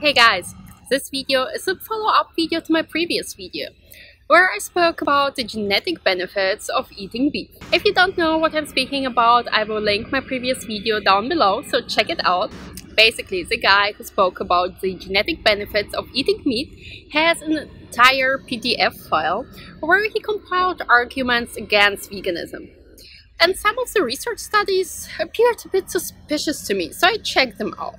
Hey guys, this video is a follow-up video to my previous video, where I spoke about the genetic benefits of eating beef. If you don't know what I'm speaking about, I will link my previous video down below, so check it out. Basically, the guy who spoke about the genetic benefits of eating meat has an entire PDF file where he compiled arguments against veganism. And some of the research studies appeared a bit suspicious to me, so I checked them out.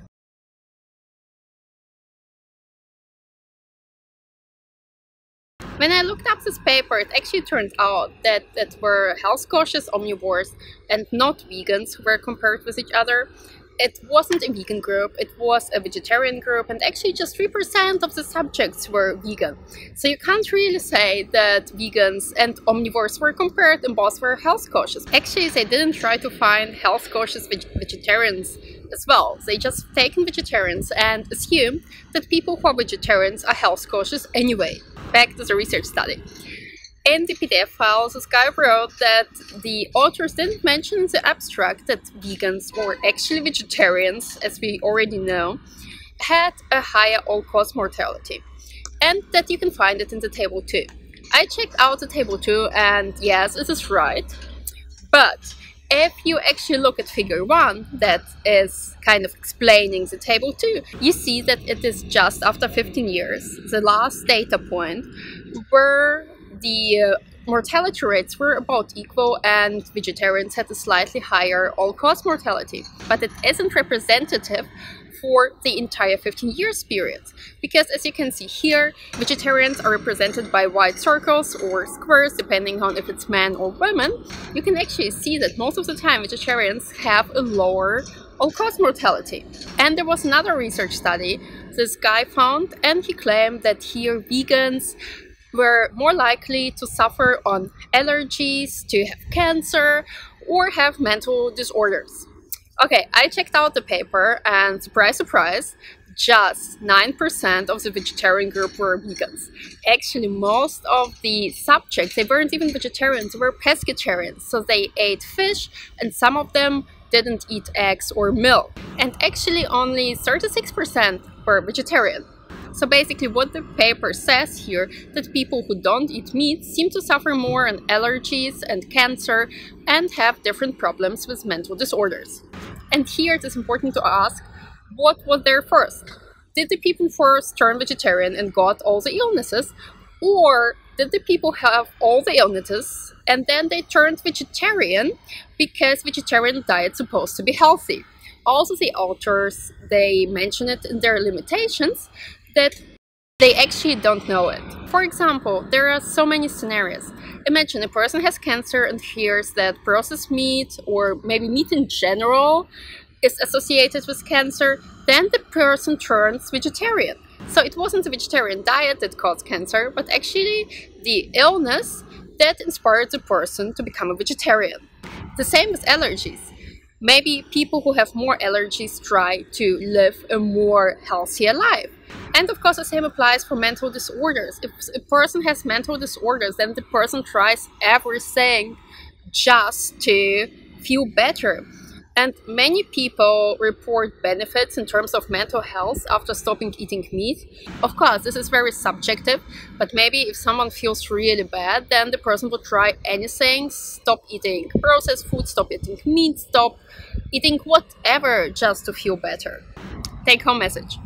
When I looked up this paper, it actually turned out that it were health-conscious omnivores and not vegans who were compared with each other. It wasn't a vegan group, it was a vegetarian group, and actually just 3% of the subjects were vegan. So you can't really say that vegans and omnivores were compared and both were health-conscious. Actually, they didn't try to find health-conscious vegetarians as well. They just taken vegetarians and assumed that people who are vegetarians are health-conscious anyway. Back to the research study. In the PDF files, this guy wrote that the authors didn't mention in the abstract that vegans, or actually vegetarians, as we already know, had a higher all-cause mortality, and that you can find it in the table too. I checked out the table too, and yes, it is right. But if you actually look at figure 1, that is kind of explaining the table 2, you see that it is just after 15 years, the last data point, where the mortality rates were about equal and vegetarians had a slightly higher all-cause mortality. But it isn't representative for the entire 15 years period, because as you can see here, vegetarians are represented by white circles or squares depending on if it's men or women. You can actually see that most of the time vegetarians have a lower all-cause mortality. And there was another research study this guy found, and he claimed that here vegans were more likely to suffer on allergies, to have cancer, or have mental disorders. Okay, I checked out the paper, and surprise, surprise, just 9% of the vegetarian group were vegans. Actually, most of the subjects, they weren't even vegetarians, they were pescatarians. So they ate fish, and some of them didn't eat eggs or milk. And actually, only 36% were vegetarian. So basically what the paper says here, that people who don't eat meat seem to suffer more on allergies and cancer and have different problems with mental disorders. And here it is important to ask, what was there first? Did the people first turn vegetarian and got all the illnesses? Or did the people have all the illnesses and then they turned vegetarian because vegetarian diet is supposed to be healthy? Also, the authors, they mention it in their limitations, that they actually don't know it. For example, there are so many scenarios. Imagine a person has cancer and hears that processed meat, or maybe meat in general, is associated with cancer, then the person turns vegetarian. So it wasn't the vegetarian diet that caused cancer, but actually the illness that inspired the person to become a vegetarian. The same with allergies. Maybe people who have more allergies try to live a more healthier life. And of course the same applies for mental disorders. If a person has mental disorders, then the person tries everything just to feel better. And many people report benefits in terms of mental health after stopping eating meat. Of course, this is very subjective, but maybe if someone feels really bad, then the person will try anything, stop eating processed food, stop eating meat, stop eating whatever just to feel better. Take-home message.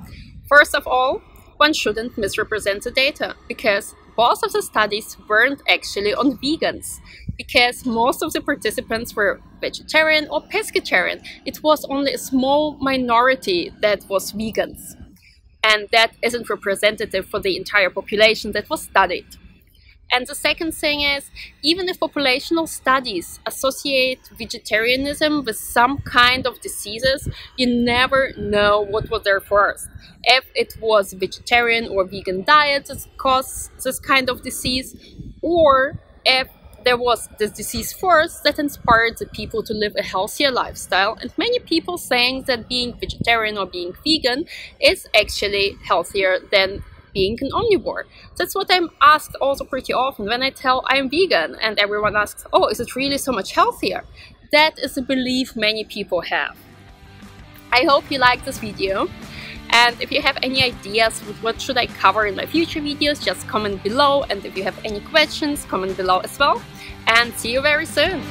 First of all, one shouldn't misrepresent the data, because most of the studies weren't actually on vegans, because most of the participants were vegetarian or pescatarian. It was only a small minority that was vegans, and that isn't representative for the entire population that was studied. And the second thing is, even if populational studies associate vegetarianism with some kind of diseases, you never know what was there first. If it was vegetarian or vegan diet that caused this kind of disease, or if there was this disease first that inspired the people to live a healthier lifestyle. And many people saying that being vegetarian or being vegan is actually healthier than being an omnivore. That's what I'm asked also pretty often when I tell I'm vegan, and everyone asks, oh, is it really so much healthier? That is a belief many people have. I hope you liked this video. And if you have any ideas with what should I cover in my future videos, just comment below. And if you have any questions, comment below as well. And see you very soon!